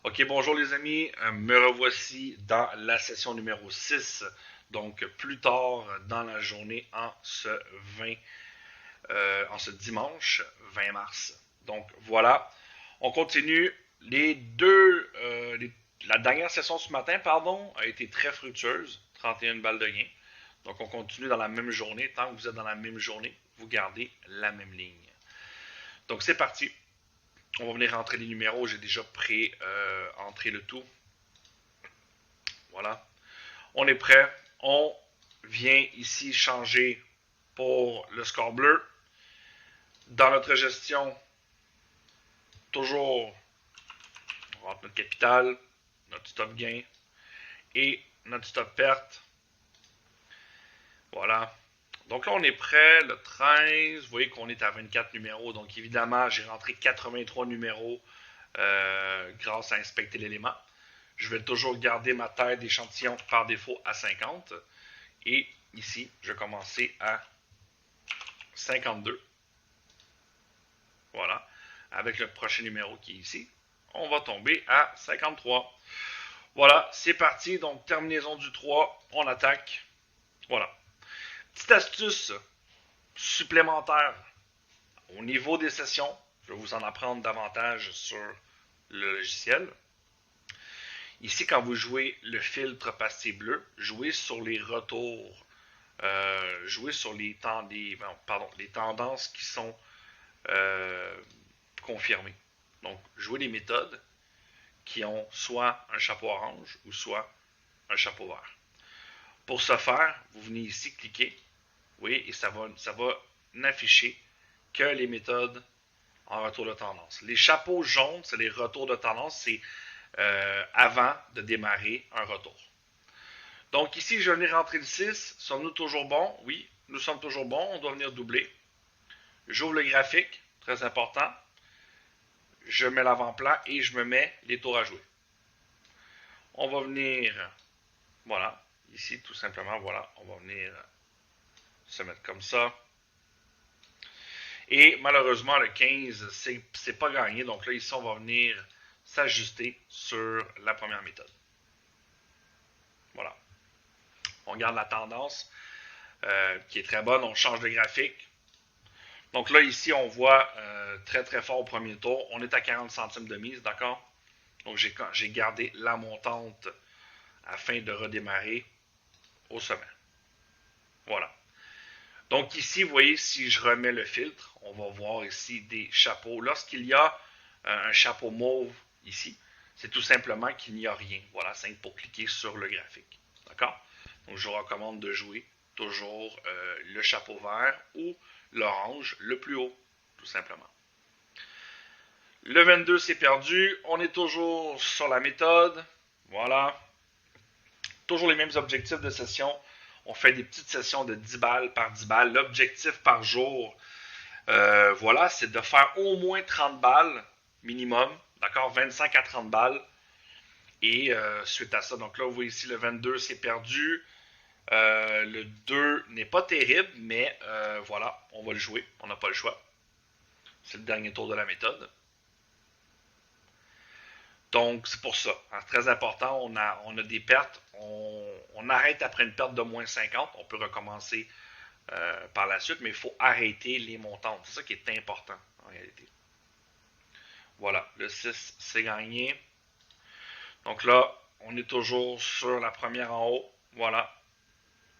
Ok, bonjour les amis, me revoici dans la session numéro 6, donc plus tard dans la journée en ce dimanche 20 mars. Donc voilà, on continue. La dernière session ce matin, pardon, a été très fructueuse, 31 balles de gain. Donc on continue dans la même journée. Tant que vous êtes dans la même journée, vous gardez la même ligne. Donc c'est parti. On va venir rentrer les numéros. J'ai déjà pré-entré le tout. Voilà. On est prêt. On vient ici changer pour le score bleu. Dans notre gestion, toujours, on rentre notre capital, notre stop gain et notre stop perte. Voilà. Donc là, on est prêt, le 13. Vous voyez qu'on est à 24 numéros. Donc évidemment, j'ai rentré 83 numéros grâce à inspecter l'élément. Je vais toujours garder ma taille d'échantillon par défaut à 50. Et ici, je vais commencer à 52. Voilà. Avec le prochain numéro qui est ici, on va tomber à 53. Voilà, c'est parti. Donc, terminaison du 3, on attaque. Voilà. Petite astuce supplémentaire au niveau des sessions. Je vais vous en apprendre davantage sur le logiciel. Ici, quand vous jouez le filtre pastille bleu, jouez sur les retours. Jouez sur les tendances qui sont confirmées. Donc, jouez les méthodes qui ont soit un chapeau orange ou soit un chapeau vert. Pour ce faire, vous venez ici cliquer, oui, et ça va n'afficher que les méthodes en retour de tendance. Les chapeaux jaunes, c'est les retours de tendance, c'est avant de démarrer un retour. Donc ici, je vais venir rentrer le 6. Sommes-nous toujours bons? Oui, nous sommes toujours bons. On doit venir doubler. J'ouvre le graphique, très important. Je mets l'avant-plan et je me mets les tours à jouer. On va venir, voilà, ici tout simplement, voilà, on va venir se mettre comme ça. Et malheureusement, le 15, c'est pas gagné. Donc là, ici, on va venir s'ajuster sur la première méthode. Voilà. On garde la tendance qui est très bonne. On change de graphique. Donc là, ici, on voit très très fort au premier tour. On est à 40 centimes de mise, d'accord? Donc j'ai gardé la montante afin de redémarrer au sommet. Voilà. Donc ici, vous voyez, si je remets le filtre, on va voir ici des chapeaux. Lorsqu'il y a un chapeau mauve ici, c'est tout simplement qu'il n'y a rien. Voilà, c'est pour cliquer sur le graphique. D'accord? Donc je vous recommande de jouer toujours le chapeau vert ou l'orange le plus haut, tout simplement. Le 22, c'est perdu. On est toujours sur la méthode. Voilà. Toujours les mêmes objectifs de session. On fait des petites sessions de 10 balles par 10 balles. L'objectif par jour, voilà, c'est de faire au moins 30 balles minimum. D'accord? 25 à 30 balles. Et suite à ça, donc là, vous voyez ici, le 22, c'est perdu. Le 2 n'est pas terrible, mais voilà, on va le jouer. On n'a pas le choix. C'est le dernier tour de la méthode. Donc, c'est pour ça. Hein, très important, on a des pertes. On arrête après une perte de moins 50. On peut recommencer par la suite, mais il faut arrêter les montantes. C'est ça qui est important en réalité. Voilà, le 6, c'est gagné. Donc là, on est toujours sur la première en haut. Voilà,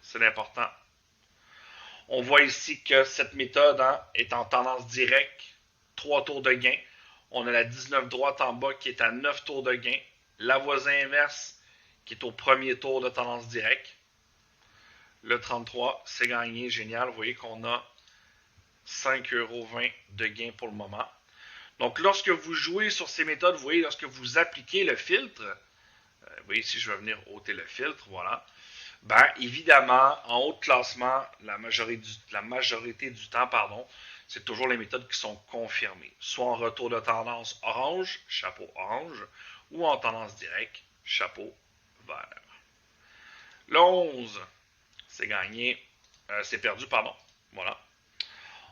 c'est l'important. On voit ici que cette méthode est en tendance directe. 3 tours de gain. On a la 19 droite en bas qui est à 9 tours de gain. La voisin inverse qui est au premier tour de tendance directe. Le 33, c'est gagné, génial. Vous voyez qu'on a 5,20 € de gain pour le moment. Donc, lorsque vous jouez sur ces méthodes, vous voyez, lorsque vous appliquez le filtre, vous voyez ici, je vais venir ôter le filtre, voilà. Ben, évidemment, en haut de classement, la majorité du temps, pardon, c'est toujours les méthodes qui sont confirmées. Soit en retour de tendance orange, chapeau orange, ou en tendance directe, chapeau vert. Le 11, c'est gagné, c'est perdu, pardon. Voilà.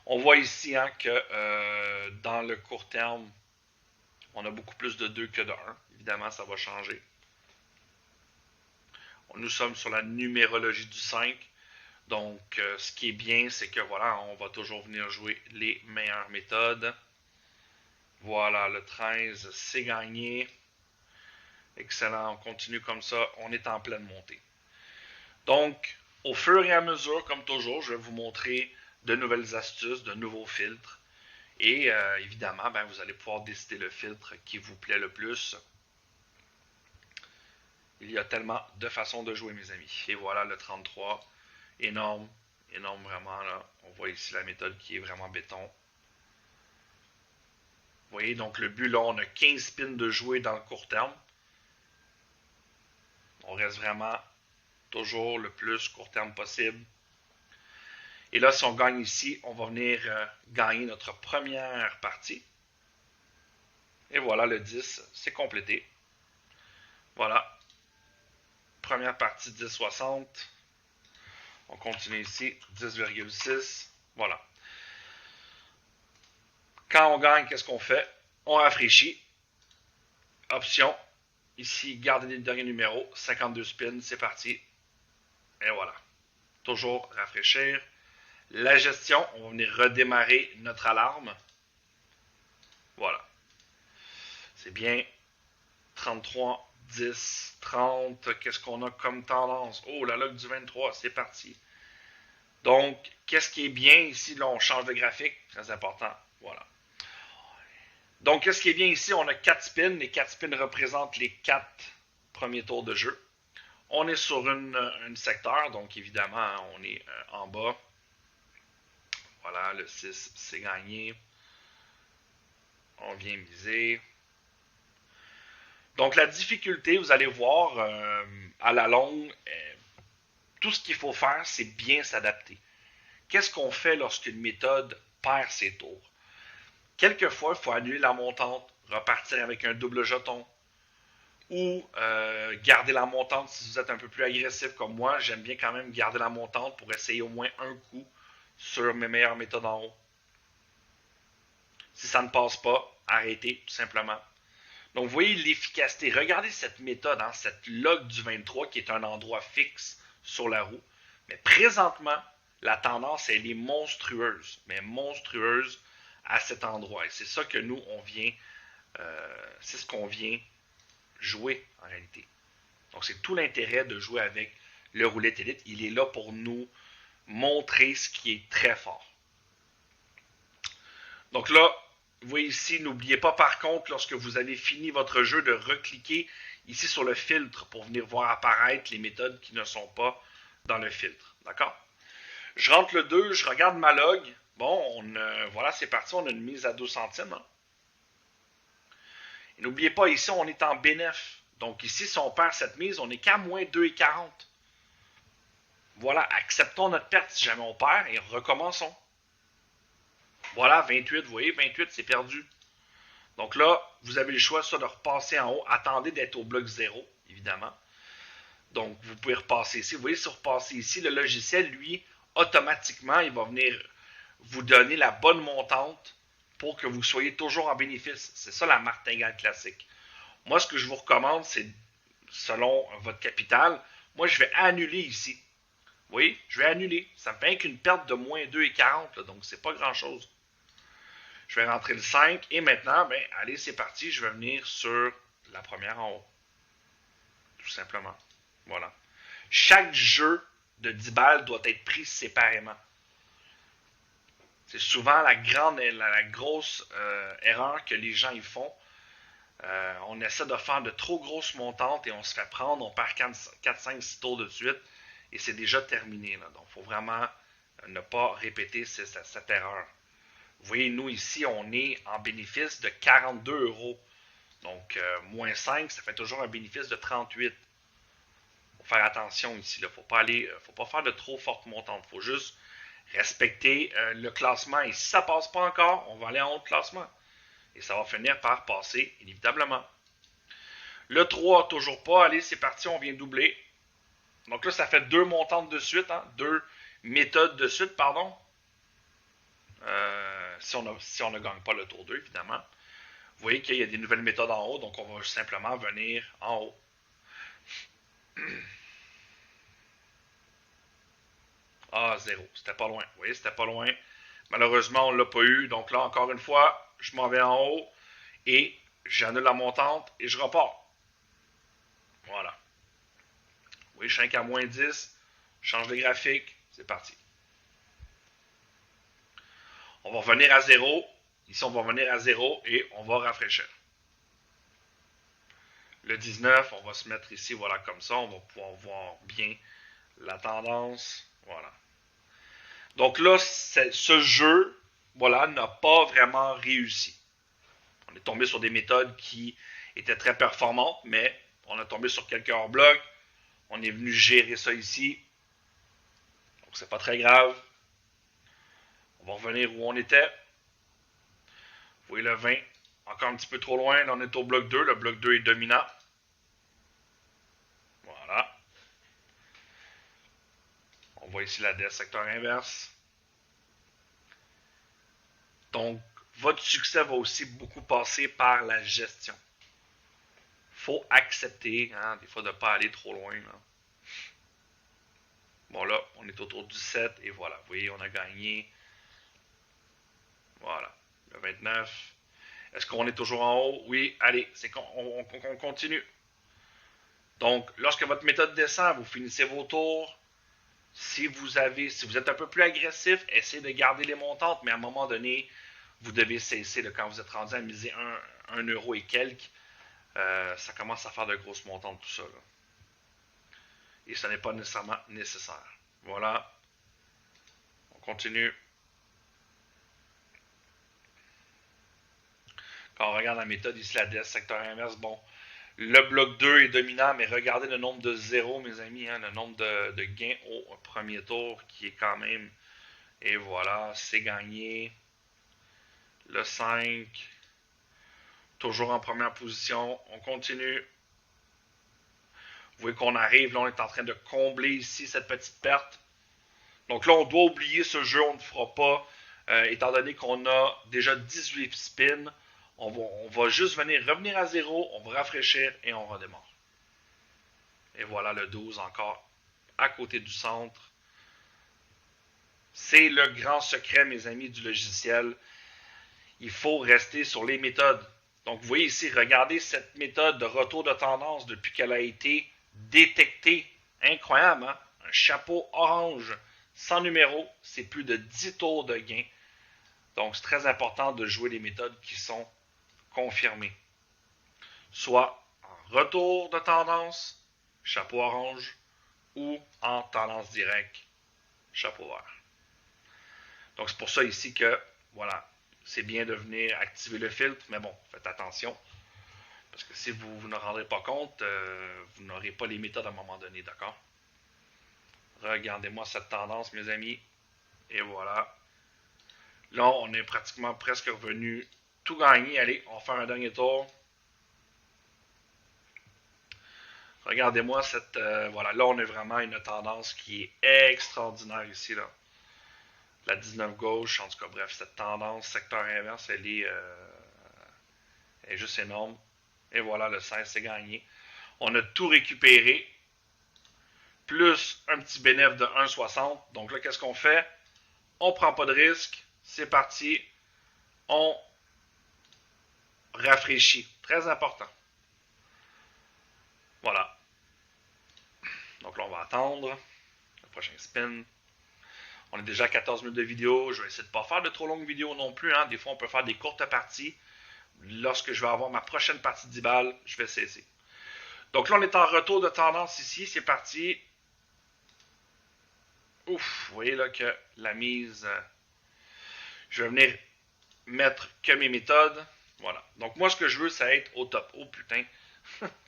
On voit ici que dans le court terme, On a beaucoup plus de 2 que de 1. Évidemment, ça va changer. Nous sommes sur la numérologie du 5. Donc, ce qui est bien, c'est que voilà, on va toujours venir jouer les meilleures méthodes. Voilà, le 13, c'est gagné. Excellent, on continue comme ça. On est en pleine montée. Donc, au fur et à mesure, comme toujours, je vais vous montrer de nouvelles astuces, de nouveaux filtres. Et évidemment, ben, vous allez pouvoir décider le filtre qui vous plaît le plus. Il y a tellement de façons de jouer, mes amis. Et voilà le 33. Énorme, énorme vraiment. Là. On voit ici la méthode qui est vraiment béton. Vous voyez, donc le but, là, on a 15 spins de jouer dans le court terme. On reste vraiment toujours le plus court terme possible. Et là, si on gagne ici, on va venir gagner notre première partie. Et voilà, le 10, c'est complété. Voilà. Première partie 10,60. On continue ici, 10,6. Voilà. Quand on gagne, qu'est-ce qu'on fait? On rafraîchit. Option. Ici, garder les derniers numéros. 52 spins, c'est parti. Et voilà. Toujours rafraîchir. La gestion, on va venir redémarrer notre alarme. Voilà. C'est bien. 33, 10, 30. Qu'est-ce qu'on a comme tendance? Oh, la log du 23, c'est parti. Donc, qu'est-ce qui est bien ici? Là, on change de graphique. Très important. Voilà. Donc, qu'est-ce qui est bien ici? On a 4 spins. Les 4 spins représentent les 4 premiers tours de jeu. On est sur une secteur. Donc, évidemment, on est en bas. Voilà, le 6, c'est gagné. On vient miser. Donc, la difficulté, vous allez voir, à la longue, tout ce qu'il faut faire, c'est bien s'adapter. Qu'est-ce qu'on fait lorsqu'une méthode perd ses tours? Quelquefois, il faut annuler la montante, repartir avec un double jeton, ou garder la montante si vous êtes un peu plus agressif comme moi. J'aime bien quand même garder la montante pour essayer au moins un coup sur mes meilleures méthodes en haut. Si ça ne passe pas, arrêtez tout simplement. Donc, vous voyez l'efficacité. Regardez cette méthode, hein, cette log du 23 qui est un endroit fixe sur la roue. Mais présentement, la tendance, elle est monstrueuse. Mais monstrueuse à cet endroit. Et c'est ça que nous, on vient, c'est ce qu'on vient jouer en réalité. Donc, c'est tout l'intérêt de jouer avec le roulette élite. Il est là pour nous montrer ce qui est très fort. Donc là, vous voyez ici, n'oubliez pas par contre, lorsque vous avez fini votre jeu, de recliquer ici sur le filtre pour venir voir apparaître les méthodes qui ne sont pas dans le filtre. D'accord? Je rentre le 2, je regarde ma log. Bon, voilà, c'est parti, on a une mise à 12 centimes. Hein. Et n'oubliez pas, ici, on est en bénéf. Donc ici, si on perd cette mise, on n'est qu'à moins 2,40. Voilà, acceptons notre perte si jamais on perd et recommençons. Voilà, 28, vous voyez, 28, c'est perdu. Donc là, vous avez le choix soit de repasser en haut. Attendez d'être au bloc 0, évidemment. Donc, vous pouvez repasser ici. Vous voyez, si vous repassez ici, le logiciel, lui, automatiquement, il va venir vous donner la bonne montante pour que vous soyez toujours en bénéfice. C'est ça la martingale classique. Moi, ce que je vous recommande, c'est, selon votre capital, moi, je vais annuler ici. Vous voyez, je vais annuler. Ça me fait qu'une perte de moins 2,40, là, donc c'est pas grand-chose. Je vais rentrer le 5 et maintenant, ben, allez, c'est parti, je vais venir sur la première en haut. Tout simplement. Voilà. Chaque jeu de 10 balles doit être pris séparément. C'est souvent la grosse erreur que les gens y font. On essaie de faire de trop grosses montantes et on se fait prendre, on perd 4, 5, 6 tours de suite et c'est déjà terminé. Là. Donc, il faut vraiment ne pas répéter cette erreur. Vous voyez, nous ici, on est en bénéfice de 42 €. Donc, moins 5, ça fait toujours un bénéfice de 38. Il faut faire attention ici. Il ne faut pas faire de trop fortes montantes. Il faut juste respecter le classement. Et si ça ne passe pas encore, on va aller en haut de classement. Et ça va finir par passer, inévitablement. Le 3, toujours pas. Allez, c'est parti, on vient doubler. Donc là, ça fait 2 montantes de suite. Hein, 2 méthodes de suite, pardon. Si on ne gagne pas le tour 2, évidemment. Vous voyez qu'il y a des nouvelles méthodes en haut, donc on va simplement venir en haut. Ah, 0. C'était pas loin. Vous voyez, c'était pas loin. Malheureusement, on ne l'a pas eu. Donc là, encore une fois, je m'en vais en haut et j'annule la montante et je repars. Voilà. Oui, je suis à moins 10. Je change de graphique. C'est parti. On va revenir à 0. Ici, on va revenir à 0 et on va rafraîchir. Le 19, on va se mettre ici, voilà, comme ça. On va pouvoir voir bien la tendance. Voilà. Donc là, ce jeu, voilà, n'a pas vraiment réussi. On est tombé sur des méthodes qui étaient très performantes, mais on a tombé sur quelques hors-blocs. On est venu gérer ça ici. Donc c'est pas très grave. On va revenir où on était. Vous voyez le 20, encore un petit peu trop loin. Là, on est au bloc 2. Le bloc 2 est dominant. Voilà. On voit ici la DS secteur inverse. Donc, votre succès va aussi beaucoup passer par la gestion. Faut accepter, hein, des fois, de ne pas aller trop loin. Là. Bon, là, on est autour du 7 et voilà. Vous voyez, on a gagné. Voilà. Le 29. Est-ce qu'on est toujours en haut? Oui. Allez, on continue. Donc, lorsque votre méthode descend, vous finissez vos tours. Si vous êtes un peu plus agressif, essayez de garder les montantes, mais à un moment donné, vous devez cesser. Là, quand vous êtes rendu à miser 1 euro et quelques, ça commence à faire de grosses montantes, tout ça. Là. Et ce n'est pas nécessairement nécessaire. Voilà. On continue. Quand on regarde la méthode ici, la DS secteur inverse, bon, le bloc 2 est dominant, mais regardez le nombre de zéros, mes amis, hein, le nombre de gains au premier tour qui est quand même. Et voilà, c'est gagné. Le 5, toujours en première position. On continue. Vous voyez qu'on arrive, là, on est en train de combler ici cette petite perte. Donc là, on doit oublier ce jeu, on ne fera pas, étant donné qu'on a déjà 18 spins. On va juste revenir à 0, on va rafraîchir et on redémarre. Et voilà le 12 encore à côté du centre. C'est le grand secret, mes amis, du logiciel. Il faut rester sur les méthodes. Donc, vous voyez ici, regardez cette méthode de retour de tendance depuis qu'elle a été détectée. Incroyable, hein? Un chapeau orange sans numéro, c'est plus de 10 tours de gain. Donc, c'est très important de jouer les méthodes qui sont confirmées. Soit en retour de tendance, chapeau orange, ou en tendance directe, chapeau vert. Donc, c'est pour ça ici que, voilà, c'est bien de venir activer le filtre, mais bon, faites attention. Parce que si vous ne rendrez pas compte, vous n'aurez pas les méthodes à un moment donné, d'accord? Regardez-moi cette tendance, mes amis. Et voilà. Là, on est pratiquement presque revenu tout gagner. Allez, on va faire un dernier tour. Regardez-moi cette... voilà, là, on est vraiment une tendance qui est extraordinaire ici, là. La 19 gauche, en tout cas, bref, cette tendance secteur inverse, elle est juste énorme. Et voilà, le 16, c'est gagné. On a tout récupéré, plus un petit bénéfice de 1,60. Donc là, qu'est-ce qu'on fait? On prend pas de risque. C'est parti. On rafraîchit. Très important. Voilà. Donc là, on va attendre le prochain spin. On est déjà à 14 minutes de vidéo. Je vais essayer de ne pas faire de trop longues vidéos non plus. Hein. Des fois, on peut faire des courtes parties. Lorsque je vais avoir ma prochaine partie de 10 balles, je vais cesser. Donc là, on est en retour de tendance ici. C'est parti. Ouf, vous voyez là que la mise... je vais venir mettre que mes méthodes. Voilà. Donc moi, ce que je veux, c'est être au top. Oh putain.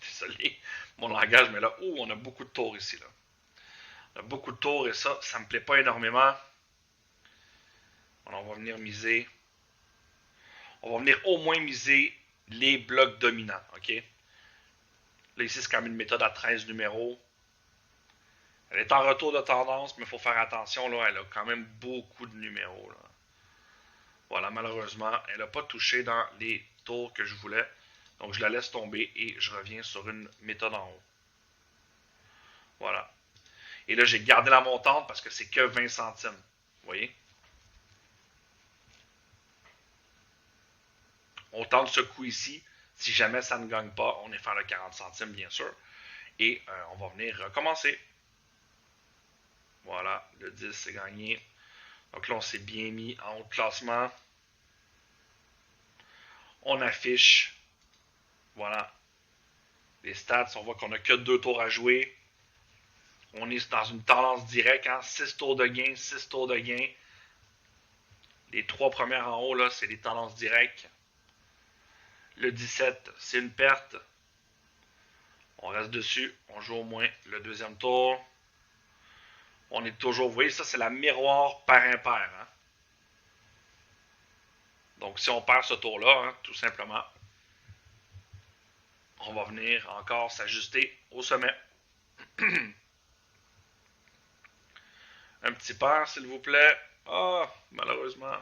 Désolé. Mon langage, mais là, oh, on a beaucoup de tours ici. Là. On a beaucoup de tours et ça me plaît pas énormément. Alors, on va venir miser. On va venir au moins miser les blocs dominants. OK? Là, ici, c'est quand même une méthode à 13 numéros. Elle est en retour de tendance, mais il faut faire attention. Là, elle a quand même beaucoup de numéros. Là. Voilà, malheureusement, elle n'a pas touché dans les tour que je voulais. Donc, je la laisse tomber et je reviens sur une méthode en haut. Voilà. Et là, j'ai gardé la montante parce que c'est que 20 centimes. Vous voyez? On tente ce coup ici. Si jamais ça ne gagne pas, on est faire le 40 centimes, bien sûr. Et on va venir recommencer. Voilà, le 10 c'est gagné. Donc là, on s'est bien mis en haut de classement. On affiche, voilà, les stats. On voit qu'on n'a que 2 tours à jouer. On est dans une tendance directe, hein? 6 tours de gain, 6 tours de gain. Les 3 premières en haut, là, c'est des tendances directes. Le 17, c'est une perte. On reste dessus. On joue au moins le deuxième tour. On est toujours, vous voyez, ça c'est la miroir par impair. Hein? Donc si on perd ce tour-là, hein, tout simplement, on va venir encore s'ajuster au sommet. Un petit pair, s'il vous plaît. Ah, malheureusement.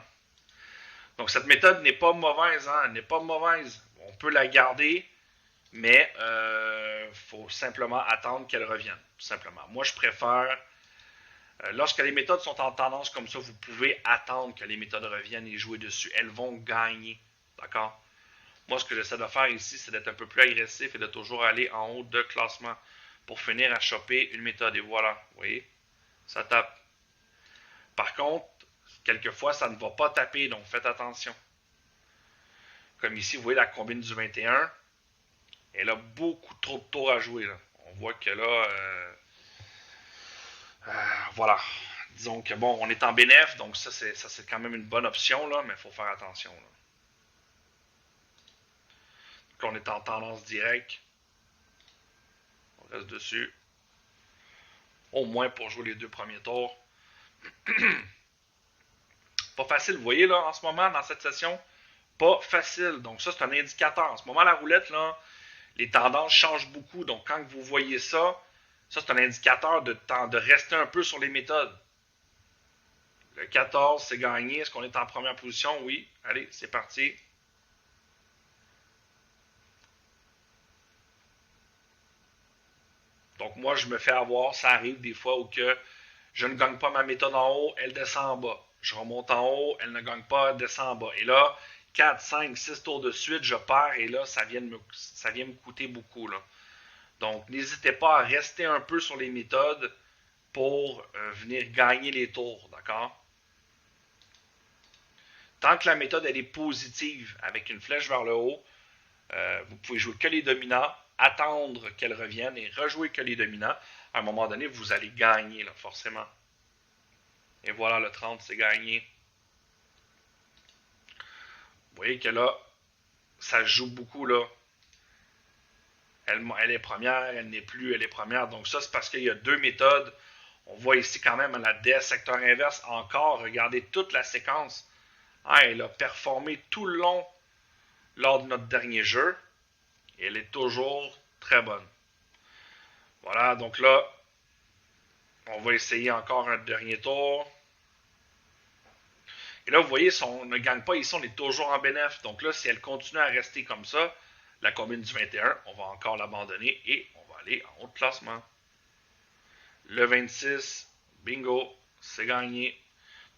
Donc cette méthode n'est pas mauvaise, hein? Elle n'est pas mauvaise. On peut la garder, mais faut simplement attendre qu'elle revienne. Tout simplement. Moi, je préfère. Lorsque les méthodes sont en tendance comme ça, vous pouvez attendre que les méthodes reviennent et jouer dessus. Elles vont gagner. D'accord? Moi, ce que j'essaie de faire ici, c'est d'être un peu plus agressif et de toujours aller en haut de classement pour finir à choper une méthode. Et voilà, vous voyez, ça tape. Par contre, quelquefois, ça ne va pas taper, donc faites attention. Comme ici, vous voyez la combine du 21. Elle a beaucoup trop de tours à jouer. Là. On voit que là, voilà. Disons que bon, on est en bénéf, donc ça c'est quand même une bonne option, là, mais il faut faire attention. Là. Donc là, on est en tendance directe. On reste dessus. Au moins pour jouer les 2 premiers tours. Pas facile, vous voyez là, en ce moment, dans cette session, pas facile. Donc ça, c'est un indicateur. En ce moment, la roulette, là, les tendances changent beaucoup. Donc quand vous voyez ça, ça c'est un indicateur de rester un peu sur les méthodes. Le 14, c'est gagné. Est-ce qu'on est en première position? Oui. Allez, c'est parti. Donc moi, je me fais avoir. Ça arrive des fois où que je ne gagne pas ma méthode en haut, elle descend en bas. Je remonte en haut, elle ne gagne pas, elle descend en bas. Et là, 4, 5, 6 tours de suite, je perds et là, ça vient me coûter beaucoup. Là. Donc, n'hésitez pas à rester un peu sur les méthodes pour venir gagner les tours, d'accord? Tant que la méthode elle est positive, avec une flèche vers le haut, vous pouvez jouer que les dominants, attendre qu'elle revienne et rejouer que les dominants. À un moment donné, vous allez gagner, là, forcément. Et voilà, le 30, c'est gagné. Vous voyez que là, ça joue beaucoup, là. Elle est première, elle n'est plus, elle est première. Donc ça, c'est parce qu'il y a 2 méthodes. On voit ici quand même la DS secteur inverse encore. Regardez toute la séquence. Ah, elle a performé tout le long lors de notre dernier jeu. Et elle est toujours très bonne. Voilà, donc là, on va essayer encore un dernier tour. Et là, vous voyez, si on ne gagne pas ici, on est toujours en bénéf. Donc là, si elle continue à rester comme ça, la combine du 21, on va encore l'abandonner et on va aller en haut de classement. Le 26, bingo, c'est gagné.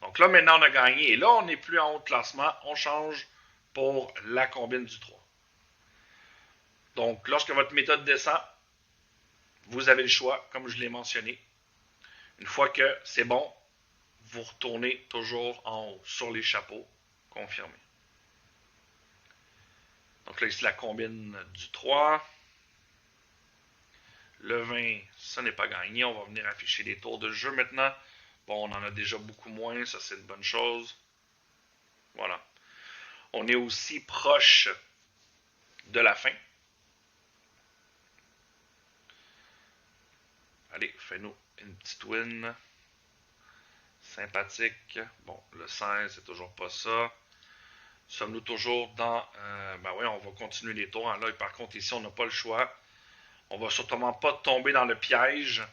Donc là, maintenant, on a gagné. Et là, on n'est plus en haut de classement. On change pour la combine du 3. Donc, lorsque votre méthode descend, vous avez le choix, comme je l'ai mentionné. Une fois que c'est bon, vous retournez toujours en haut sur les chapeaux. Confirmé. Donc là, ici, la combine du 3. Le 20, ça n'est pas gagné. On va venir afficher les tours de jeu maintenant. Bon, on en a déjà beaucoup moins. Ça, c'est une bonne chose. Voilà. On est aussi proche de la fin. Allez, fais-nous une petite win. Sympathique. Bon, le 16, c'est toujours pas ça. Sommes-nous toujours dans... ben oui, on va continuer les tours. Là, par contre, ici, on n'a pas le choix. On va certainement pas tomber dans le piège.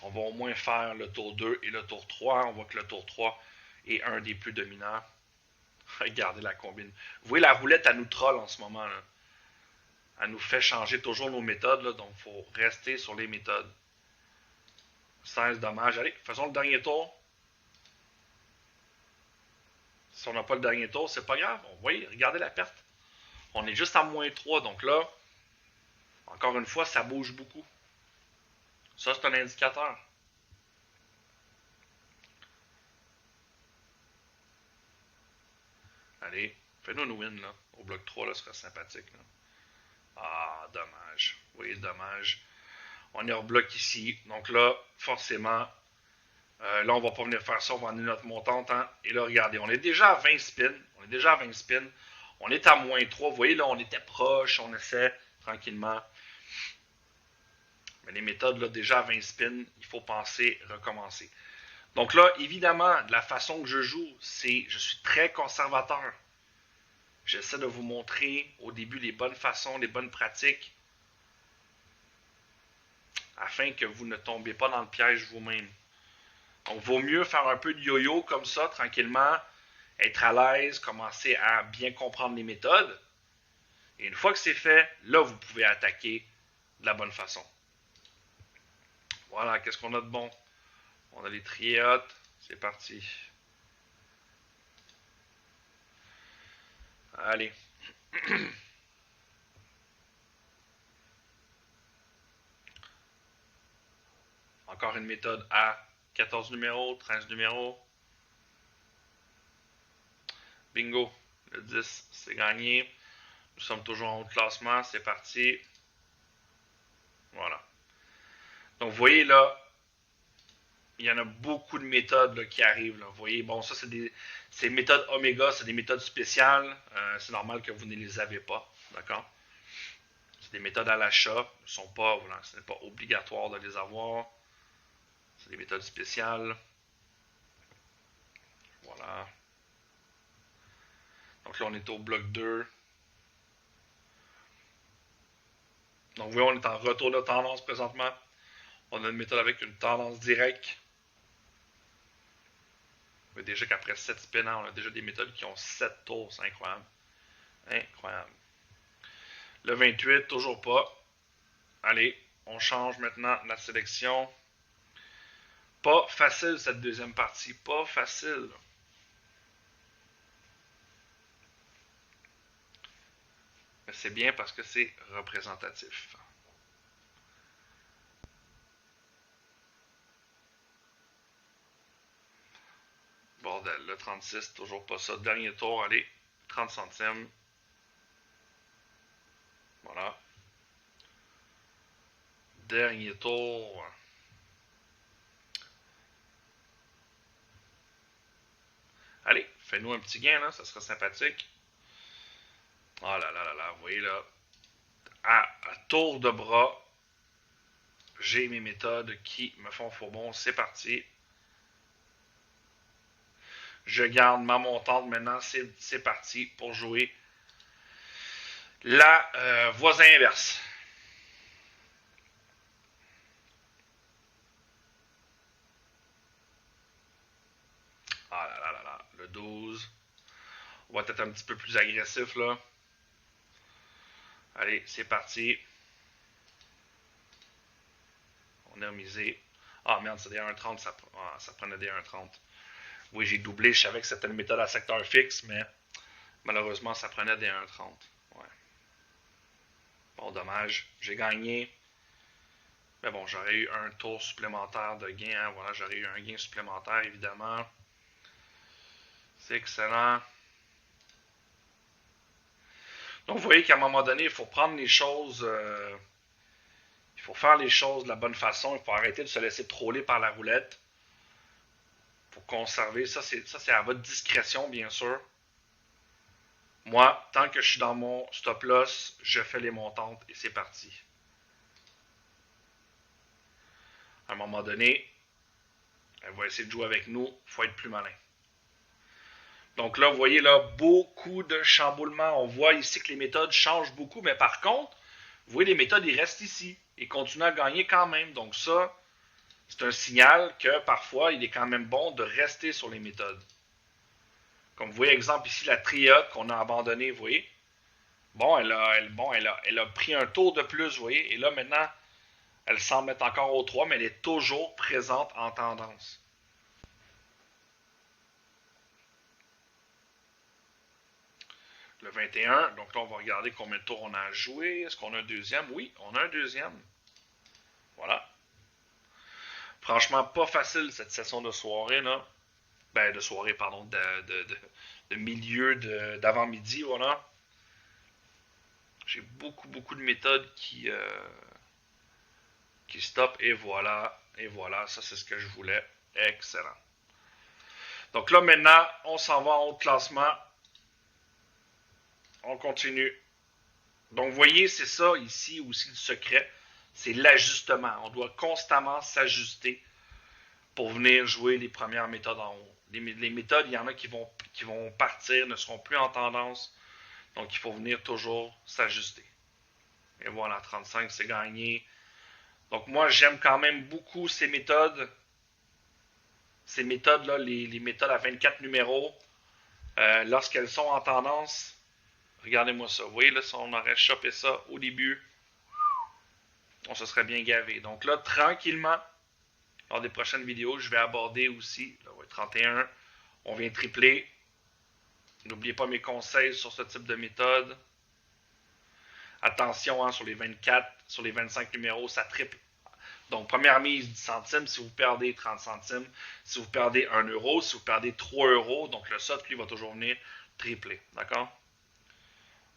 On va au moins faire le tour 2 et le tour 3. On voit que le tour 3 est un des plus dominants. Regardez la combine. Vous voyez, la roulette, elle nous troll en ce moment. Là. Elle nous fait changer toujours nos méthodes, là, donc il faut rester sur les méthodes. 16 dommages. Allez, faisons le dernier tour. Si on n'a pas le dernier tour, c'est pas grave. Vous voyez, regardez la perte. On est juste à moins 3, donc là, encore une fois, ça bouge beaucoup. Ça, c'est un indicateur. Allez, fais-nous une win, là. Au bloc 3, là, ce serait sympathique, là. Ah, dommage. Vous voyez, dommage. On est au bloc ici. Donc là, forcément, là, on va pas venir faire ça. On va amener notre montante. Hein? Et là, regardez, on est déjà à 20 spins. On est déjà à 20 spins. On est à moins 3. Vous voyez, là, on était proche. On essaie tranquillement. Mais les méthodes, là, déjà à 20 spins, il faut penser recommencer. Donc là, évidemment, de la façon que je joue, c'est je suis très conservateur. J'essaie de vous montrer au début les bonnes façons, les bonnes pratiques, afin que vous ne tombiez pas dans le piège vous-même. Donc, vaut mieux faire un peu de yo-yo comme ça, tranquillement, être à l'aise, commencer à bien comprendre les méthodes. Et une fois que c'est fait, là, vous pouvez attaquer de la bonne façon. Voilà, qu'est-ce qu'on a de bon? On a les triés hautes. C'est parti. Allez. Encore une méthode à 14 numéros, 13 numéros. Bingo. Le 10, c'est gagné. Nous sommes toujours en haut de classement. C'est parti. Voilà. Donc, vous voyez là, il y en a beaucoup de méthodes là, qui arrivent. Là. Vous voyez, bon, ça, c'est des méthodes Oméga, c'est des méthodes spéciales. C'est normal que vous ne les avez pas. D'accord? C'est des méthodes à l'achat. Ce n'est pas obligatoire de les avoir. C'est des méthodes spéciales. Voilà. Donc là, on est au bloc 2. Donc, vous voyez, on est en retour de tendance présentement. On a une méthode avec une tendance directe. Mais déjà qu'après 7 spins, on a déjà des méthodes qui ont 7 tours. C'est incroyable. Incroyable. Le 28, toujours pas. Allez, on change maintenant la sélection. Pas facile cette deuxième partie. Pas facile. Mais c'est bien parce que c'est représentatif. Bordel, le 36, toujours pas ça. Dernier tour, allez, 30 centimes. Voilà. Dernier tour. Allez, fais-nous un petit gain, là, ça serait sympathique. Oh là là là là, vous voyez là. À tour de bras, j'ai mes méthodes qui me font faux bon. C'est parti. Je garde ma montante maintenant. C'est parti pour jouer la voisin inverse. Ah là là là là. Le 12. On va être un petit peu plus agressif là. Allez, c'est parti. On a misé. Ah merde, c'est des 1,30. Ça prenait des 1,30. Oui, j'ai doublé. Je savais que c'était une méthode à secteur fixe, mais malheureusement, ça prenait des 1,30. Ouais. Bon, dommage. J'ai gagné. Mais bon, j'aurais eu un tour supplémentaire de gain. Hein. Voilà, j'aurais eu un gain supplémentaire, évidemment. C'est excellent. Donc, vous voyez qu'à un moment donné, il faut prendre les choses... il faut faire les choses de la bonne façon. Il faut arrêter de se laisser troller par la roulette. Il faut conserver. Ça, c'est à votre discrétion, bien sûr. Moi, tant que je suis dans mon stop loss, je fais les montantes et c'est parti. À un moment donné, elle va essayer de jouer avec nous. Il faut être plus malin. Donc là, vous voyez là, beaucoup de chamboulements. On voit ici que les méthodes changent beaucoup, mais par contre, vous voyez, les méthodes, ils restent ici et continuent à gagner quand même. Donc ça, c'est un signal que parfois, il est quand même bon de rester sur les méthodes. Comme vous voyez, exemple ici, la triote qu'on a abandonnée, vous voyez. Bon, elle a pris un tour de plus, vous voyez. Et là, maintenant, elle semble être encore au 3, mais elle est toujours présente en tendance. Le 21, donc là, on va regarder combien de tours on a joué. Est-ce qu'on a un deuxième? Oui, on a un deuxième. Voilà. Franchement, pas facile cette session de soirée, là. Ben, de soirée, pardon, de milieu d'avant-midi, voilà. J'ai beaucoup de méthodes qui stop, et voilà, ça c'est ce que je voulais. Excellent. Donc là, maintenant, on s'en va en haut de classement. On continue. Donc, vous voyez, c'est ça ici aussi le secret. C'est l'ajustement. On doit constamment s'ajuster pour venir jouer les premières méthodes en haut. Les méthodes, il y en a qui vont partir, ne seront plus en tendance. Donc, il faut venir toujours s'ajuster. Et voilà, 35, c'est gagné. Donc, moi, j'aime quand même beaucoup ces méthodes. Ces méthodes-là, les méthodes à 24 numéros, lorsqu'elles sont en tendance, regardez-moi ça. Vous voyez, là, si on aurait chopé ça au début, on se serait bien gavé. Donc là, tranquillement, lors des prochaines vidéos, je vais aborder aussi, là, 31, on vient tripler. N'oubliez pas mes conseils sur ce type de méthode. Attention, hein, sur les 24, sur les 25 numéros, ça triple. Donc, première mise 10 centimes, si vous perdez 30 centimes, si vous perdez 1 euro, si vous perdez 3 euros, donc le SOT, lui, va toujours venir tripler. D'accord?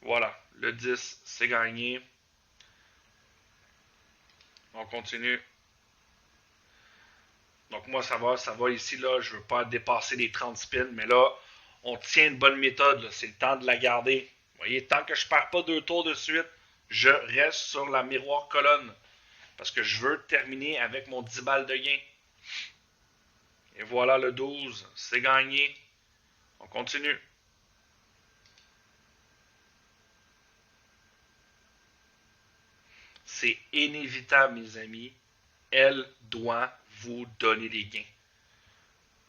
Voilà, le 10, c'est gagné. On continue. Donc, moi, ça va ici, là, je ne veux pas dépasser les 30 spins, mais là, on tient une bonne méthode, c'est le temps de la garder. Vous voyez, tant que je ne perds pas 2 tours de suite, je reste sur la miroir colonne. Parce que je veux terminer avec mon 10 balles de gain. Et voilà le 12. C'est gagné. On continue. C'est inévitable, mes amis. Elle doit vous donner des gains.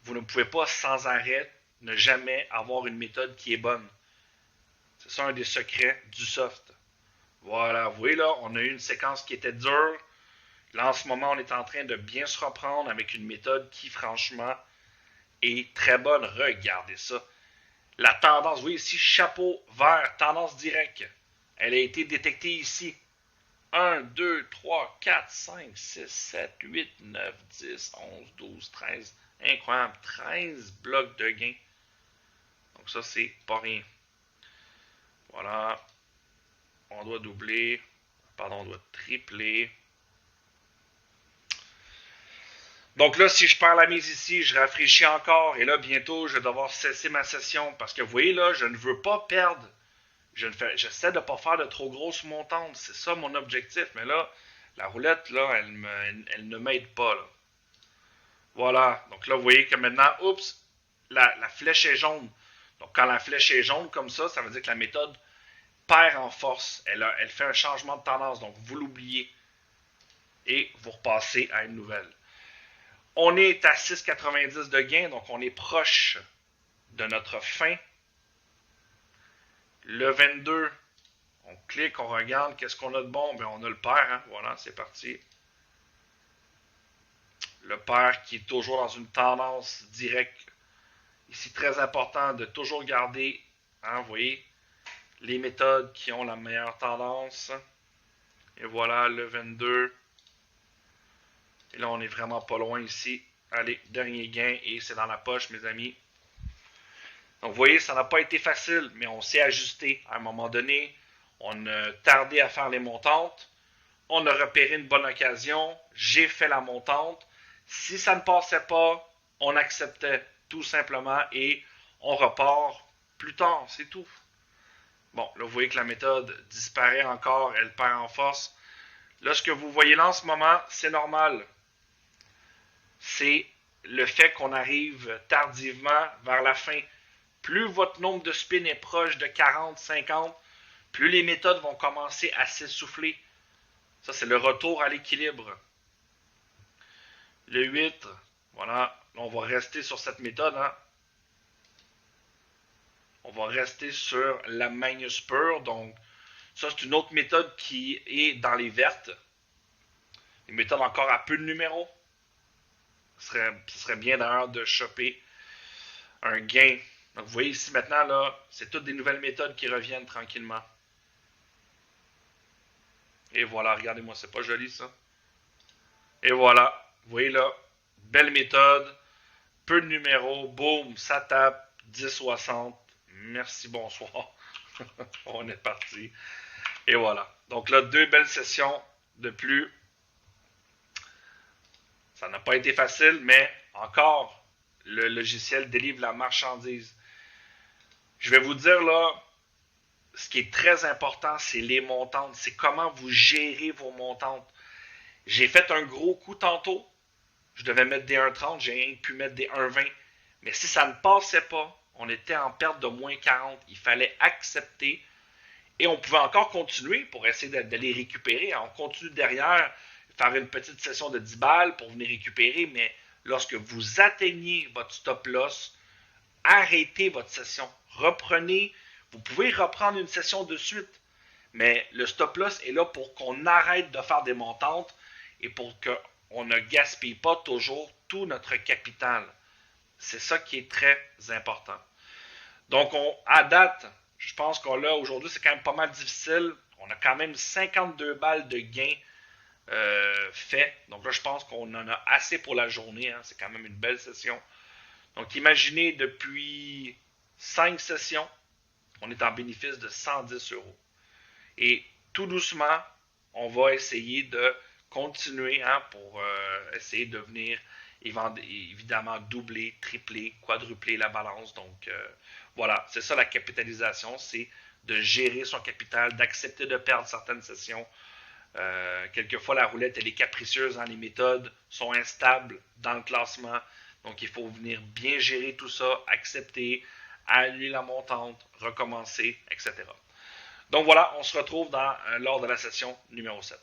Vous ne pouvez pas sans arrêt ne jamais avoir une méthode qui est bonne. C'est ça un des secrets du soft. Voilà, vous voyez là, on a eu une séquence qui était dure. Là, en ce moment, on est en train de bien se reprendre avec une méthode qui, franchement, est très bonne. Regardez ça. La tendance, vous voyez ici, chapeau vert, tendance directe. Elle a été détectée ici. 1, 2, 3, 4, 5, 6, 7, 8, 9, 10, 11, 12, 13. Incroyable. 13 blocs de gain. Donc ça, c'est pas rien. Voilà. On doit doubler. Pardon, on doit tripler. Donc là, si je perds la mise ici, je rafraîchis encore. Et là, bientôt, je vais devoir cesser ma session. Parce que vous voyez là, je ne veux pas perdre. J'essaie de ne pas faire de trop grosses montantes. C'est ça mon objectif. Mais là, la roulette, là, elle ne m'aide pas. Là. Voilà. Donc là, vous voyez que maintenant, oups, la flèche est jaune. Donc quand la flèche est jaune comme ça veut dire que la méthode perd en force. Elle fait un changement de tendance. Donc vous l'oubliez. Et vous repassez à une nouvelle. On est à 6,90 de gain, donc on est proche de notre fin. Le 22, on clique, on regarde, qu'est-ce qu'on a de bon? Bien, on a le pair, hein? Voilà, c'est parti. Le pair qui est toujours dans une tendance directe. Ici, très important de toujours garder, hein, vous voyez, les méthodes qui ont la meilleure tendance. Et voilà, le 22. Et là, on est vraiment pas loin ici. Allez, dernier gain et c'est dans la poche, mes amis. Donc, vous voyez, ça n'a pas été facile, mais on s'est ajusté. À un moment donné, on a tardé à faire les montantes. On a repéré une bonne occasion. J'ai fait la montante. Si ça ne passait pas, on acceptait tout simplement et on repart plus tard, c'est tout. Bon, là, vous voyez que la méthode disparaît encore, elle perd en force. Là, ce que vous voyez là en ce moment, c'est normal. C'est le fait qu'on arrive tardivement vers la fin. Plus votre nombre de spins est proche de 40, 50, plus les méthodes vont commencer à s'essouffler. Ça, c'est le retour à l'équilibre. Le 8, voilà, on va rester sur cette méthode. Hein. On va rester sur la Magnus pure. Donc, ça, c'est une autre méthode qui est dans les vertes. Une méthode encore à peu de numéros. Ce serait bien d'ailleurs de choper un gain. Donc, vous voyez ici maintenant, là, c'est toutes des nouvelles méthodes qui reviennent tranquillement. Et voilà, regardez-moi, c'est pas joli ça. Et voilà, vous voyez là, belle méthode, peu de numéros, boum, ça tape, 10,60. Merci, bonsoir. On est parti. Et voilà. Donc là, 2 belles sessions de plus. Ça n'a pas été facile, mais encore, le logiciel délivre la marchandise. Je vais vous dire là, ce qui est très important, c'est les montantes. C'est comment vous gérez vos montantes. J'ai fait un gros coup tantôt. Je devais mettre des 1,30, j'ai rien pu mettre des 1,20. Mais si ça ne passait pas, on était en perte de moins 40. Il fallait accepter. Et on pouvait encore continuer pour essayer d'aller récupérer. On continue derrière, faire une petite session de 10 balles pour venir récupérer. Mais lorsque vous atteignez votre stop loss, arrêtez votre session. Reprenez. Vous pouvez reprendre une session de suite. Mais le stop loss est là pour qu'on arrête de faire des montantes et pour qu'on ne gaspille pas toujours tout notre capital. C'est ça qui est très important. Donc, à date, je pense qu'on a aujourd'hui, c'est quand même pas mal difficile. On a quand même 52 balles de gains fait. Donc là, je pense qu'on en a assez pour la journée. Hein. C'est quand même une belle session. Donc, imaginez, depuis 5 sessions, on est en bénéfice de 110 euros. Et tout doucement, on va essayer de continuer pour essayer de venir évidemment doubler, tripler, quadrupler la balance. Donc voilà, c'est ça la capitalisation, c'est de gérer son capital, d'accepter de perdre certaines sessions. Quelquefois, la roulette, elle est capricieuse, les méthodes sont instables dans le classement. Donc, il faut venir bien gérer tout ça, accepter, annuler la montante, recommencer, etc. Donc voilà, on se retrouve lors de la session numéro 7.